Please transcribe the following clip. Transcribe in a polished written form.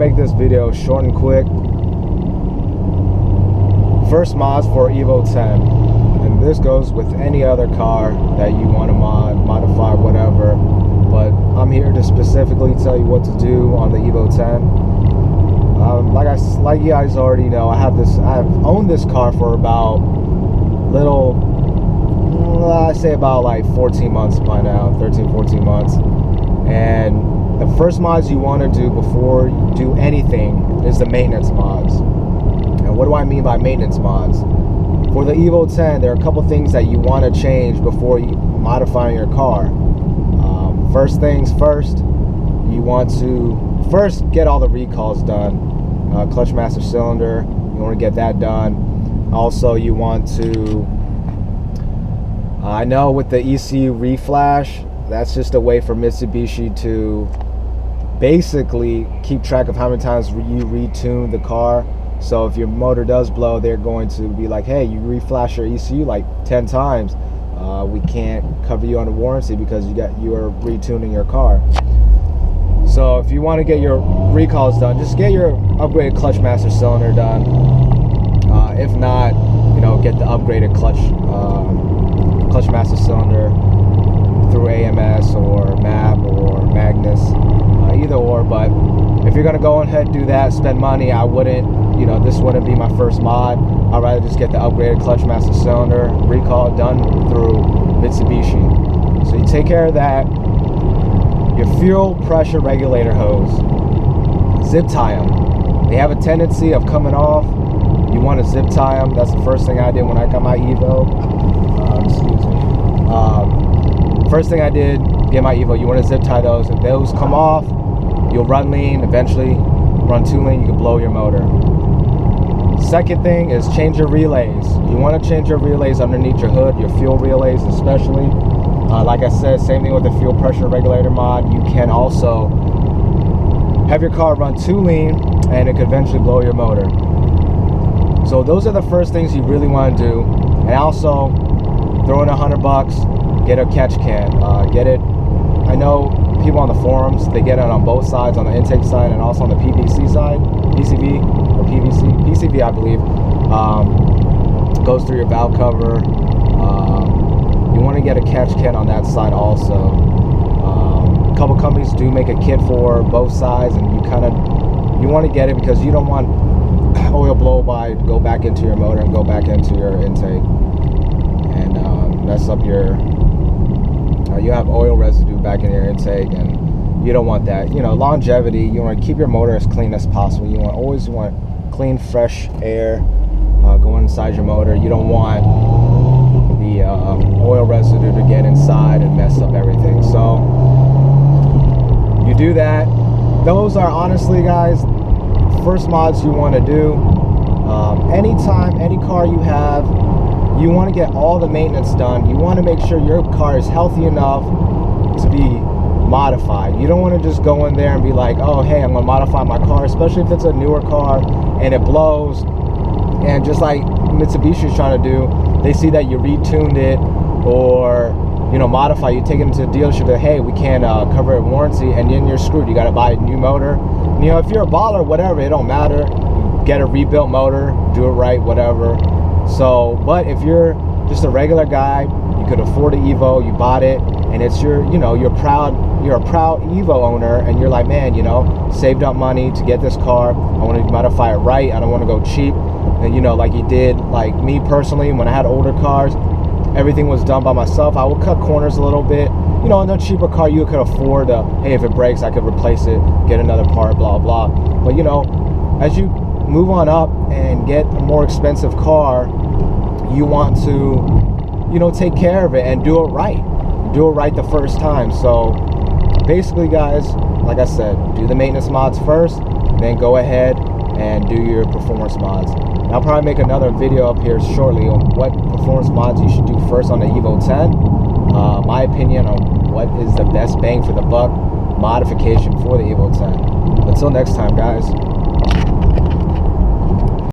make this video short and quick. First mods for EVO 10, and this goes with any other car that you want to modify, whatever. But I'm here to specifically tell you what to do on the EVO 10. Like you guys already know, I've owned this car for about I say about like 14 months by now, 13, 14 months. And the first mods you want to do before you do anything is the maintenance mods. And what do I mean by maintenance mods? For the EVO 10, there are a couple things that you want to change before you modifying your car. First things first, you want to first get all the recalls done. Clutch master cylinder, you want to get that done. Also, you want to, I know with the ECU reflash, that's just a way for Mitsubishi to basically keep track of how many times you retune the car. So if your motor does blow, they're going to be like, hey, you reflash your ECU like 10 times. We can't cover you on a warranty because you are retuning your car. So if you want to get your recalls done, just get your upgraded clutch master cylinder done. If not, get the upgraded clutch master cylinder through AMS or MAP or Magnus, either or. But if you're gonna go ahead and do that, spend money, I wouldn't. This wouldn't be my first mod. I'd rather just get the upgraded clutch master cylinder recall done through Mitsubishi. So you take care of that. Your fuel pressure regulator hose, zip tie them. They have a tendency of coming off. You want to zip tie them. That's the first thing I did when I got my EVO. First thing I did, get my EVO, you want to zip tie those. If those come off, you'll run lean. Eventually, run too lean, you can blow your motor. Second thing is change your relays. You want to change your relays underneath your hood, your fuel relays especially. Like I said, same thing with the fuel pressure regulator mod. You can also have your car run too lean and it could eventually blow your motor. So those are the first things you really want to do. And also throw in $100, get a catch can. Get it. I know people on the forums, they get it on both sides, on the intake side and also on the PVC side. PCV or PVC? PCV, I believe. Goes through your valve cover. You want to get a catch kit on that side also. A couple companies do make a kit for both sides, and you want to get it because you don't want oil blow by go back into your motor and go back into your intake and mess up your you have oil residue back in your intake, and you don't want that. Longevity, you want to keep your motor as clean as possible. You always want clean, fresh air going inside your motor. You don't want the oil residue to get inside and mess up everything. So you do that. Those are honestly, guys, first mods you want to do. Anytime, any car you have, you want to get all the maintenance done. You want to make sure your car is healthy enough to be modified. You don't want to just go in there and be like, oh, hey, I'm going to modify my car, especially if it's a newer car and it blows. And just like Mitsubishi is trying to do, they see that you retuned it or modify, you take it into the dealership that, hey, we can't cover a warranty, and then you're screwed. You got to buy a new motor. If you're a baller, whatever, it don't matter. Get a rebuilt motor, do it right, whatever. So, but if you're just a regular guy, you could afford an EVO, you bought it, and it's you're a proud EVO owner, and you're like, man, saved up money to get this car. I want to modify it right. I don't want to go cheap. And like you did, like me personally, when I had older cars, everything was done by myself. I would cut corners a little bit. In a cheaper car, you could afford hey, if it breaks, I could replace it, get another part, blah, blah. But as you move on up and get a more expensive car, you want to, take care of it and do it right. Do it right the first time. So basically, guys, like I said, do the maintenance mods first, then go ahead and do your performance mods. And I'll probably make another video up here shortly on what performance mods you should do first on the EVO 10. My opinion on what is the best bang for the buck modification for the EVO 10. Until next time, guys.